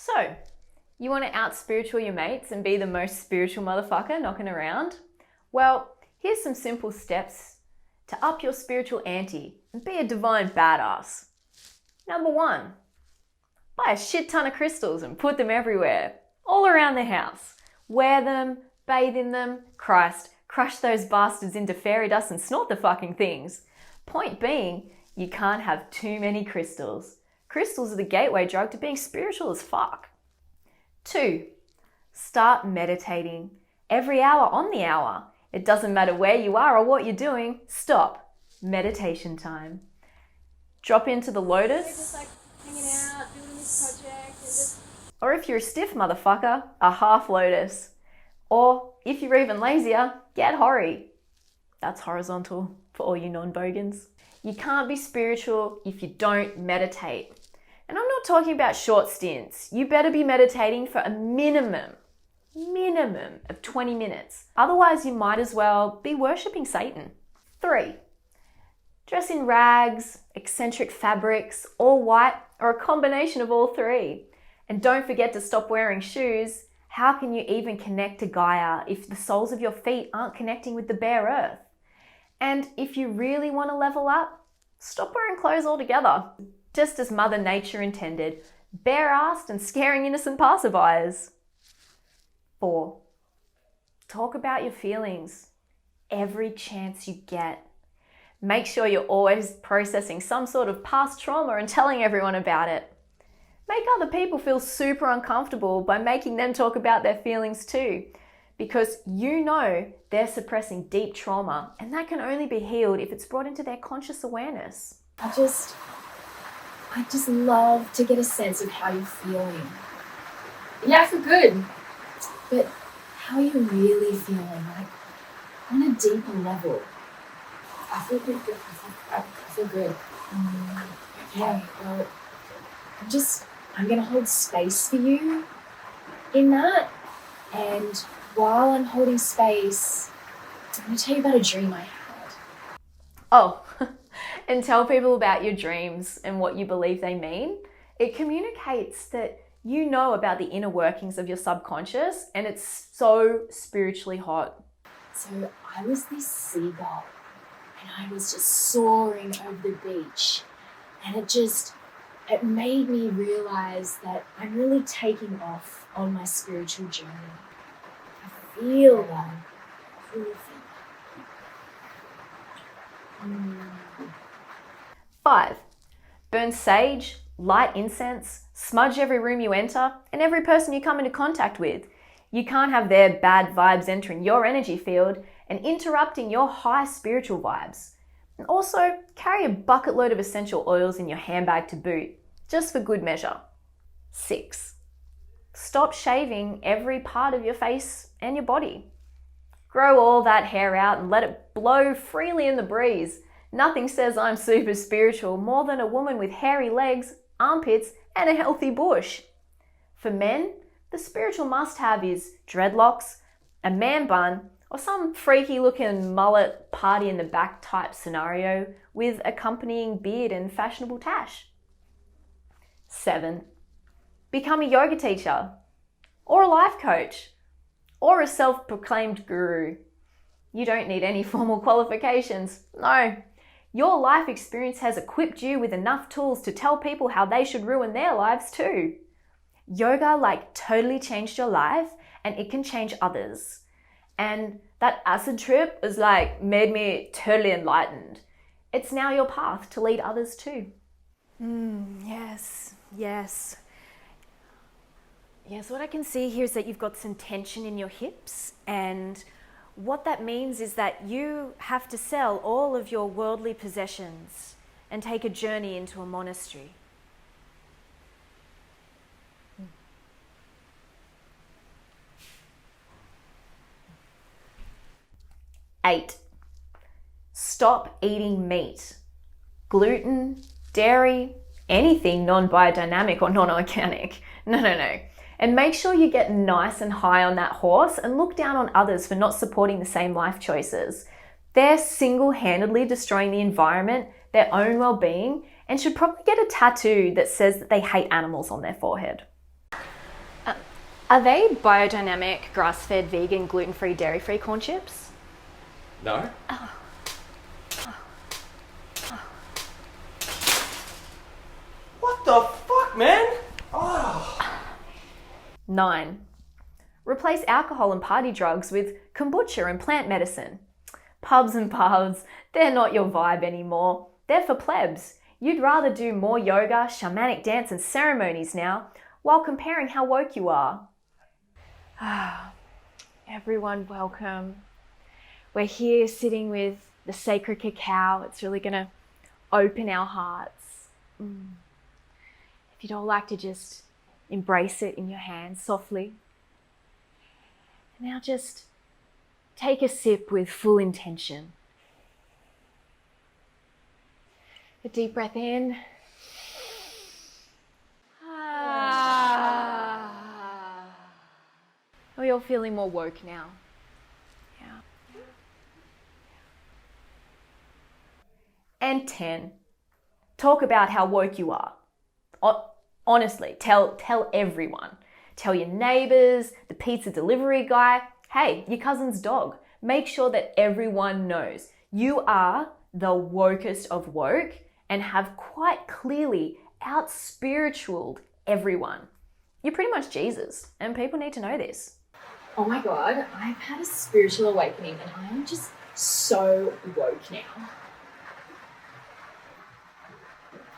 So, you want to out-spiritual your mates and be the most spiritual motherfucker knocking around? Well, here's some simple steps to up your spiritual ante and be a divine badass. Number 1, buy a shit ton of crystals and put them everywhere, all around the house. Wear them, bathe in them, Christ, crush those bastards into fairy dust and snort the fucking things. Point being, you can't have too many crystals. Crystals are the gateway drug to being spiritual as fuck. 2, start meditating. Every hour on the hour. It doesn't matter where you are or what you're doing. Stop. Meditation time. Drop into the lotus. Just like hanging out, doing this project, and just... Or if you're a stiff motherfucker, a half lotus. Or if you're even lazier, get hori. That's horizontal for all you non-bogans. You can't be spiritual if you don't meditate. And I'm not talking about short stints. You better be meditating for a minimum of 20 minutes. Otherwise, you might as well be worshipping Satan. 3, dress in rags, eccentric fabrics, all white, or a combination of all 3. And don't forget to stop wearing shoes. How can you even connect to Gaia if the soles of your feet aren't connecting with the bare earth? And if you really want to level up, stop wearing clothes altogether. Just as Mother Nature intended, bare-assed and scaring innocent passerbys. 4, talk about your feelings every chance you get. Make sure you're always processing some sort of past trauma and telling everyone about it. Make other people feel super uncomfortable by making them talk about their feelings too, because you know they're suppressing deep trauma, and that can only be healed if it's brought into their conscious awareness. I just love to get a sense of how you're feeling. Yeah, I feel good. But how are you really feeling? Like, on a deeper level? I feel pretty good. I feel good. Okay, well, I'm going to hold space for you in that. And while I'm holding space, I'm going to tell you about a dream I had. Oh, and tell people about your dreams and what you believe they mean. It communicates that you know about the inner workings of your subconscious, and it's so spiritually hot. So I was this seagull, and I was just soaring over the beach, and it made me realize that I'm really taking off on my spiritual journey. I feel that. I really feel that. 5, burn sage, light incense, smudge every room you enter and every person you come into contact with. You can't have their bad vibes entering your energy field and interrupting your high spiritual vibes. And also, carry a bucket load of essential oils in your handbag to boot, just for good measure. 6, stop shaving every part of your face and your body. Grow all that hair out and let it blow freely in the breeze. Nothing says I'm super spiritual more than a woman with hairy legs, armpits, and a healthy bush. For men, the spiritual must-have is dreadlocks, a man bun, or some freaky-looking mullet party-in-the-back type scenario with accompanying beard and fashionable tash. 7, become a yoga teacher, or a life coach, or a self-proclaimed guru. You don't need any formal qualifications, no. Your life experience has equipped you with enough tools to tell people how they should ruin their lives too. Yoga totally changed your life, and it can change others. And that acid trip was made me totally enlightened. It's now your path to lead others too. Yes. Yes, what I can see here is that you've got some tension in your hips, and what that means is that you have to sell all of your worldly possessions and take a journey into a monastery. 8, stop eating meat, gluten, dairy, anything non-biodynamic or non-organic. No. And make sure you get nice and high on that horse and look down on others for not supporting the same life choices. They're single-handedly destroying the environment, their own well-being, and should probably get a tattoo that says that they hate animals on their forehead. Are they biodynamic, grass-fed, vegan, gluten-free, dairy-free corn chips? No? What the fuck, man? Oh. 9. Replace alcohol and party drugs with kombucha and plant medicine. Pubs and bars, they're not your vibe anymore. They're for plebs. You'd rather do more yoga, shamanic dance and ceremonies now, while comparing how woke you are. Everyone, welcome. We're here sitting with the sacred cacao. It's really going to open our hearts. If you'd all like to just embrace it in your hands softly. Now just take a sip with full intention. A deep breath in. Are we all feeling more woke now? Yeah. And 10. Talk about how woke you are. Honestly, tell everyone. Tell your neighbors, the pizza delivery guy, hey, your cousin's dog. Make sure that everyone knows you are the wokest of woke and have quite clearly out-spiritualed everyone. You're pretty much Jesus, and people need to know this. Oh my God, I've had a spiritual awakening and I am just so woke now.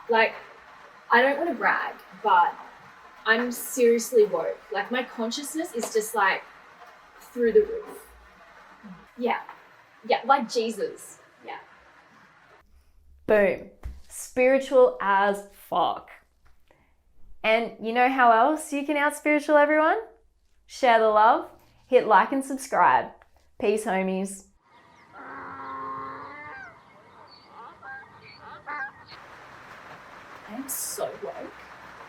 Like, I don't want to brag, but I'm seriously woke. Like, my consciousness is just like through the roof. Yeah, like Jesus. Yeah. Boom. Spiritual as fuck. And you know how else you can out-spiritual everyone? Share the love, hit like and subscribe. Peace, homies. I am so woke.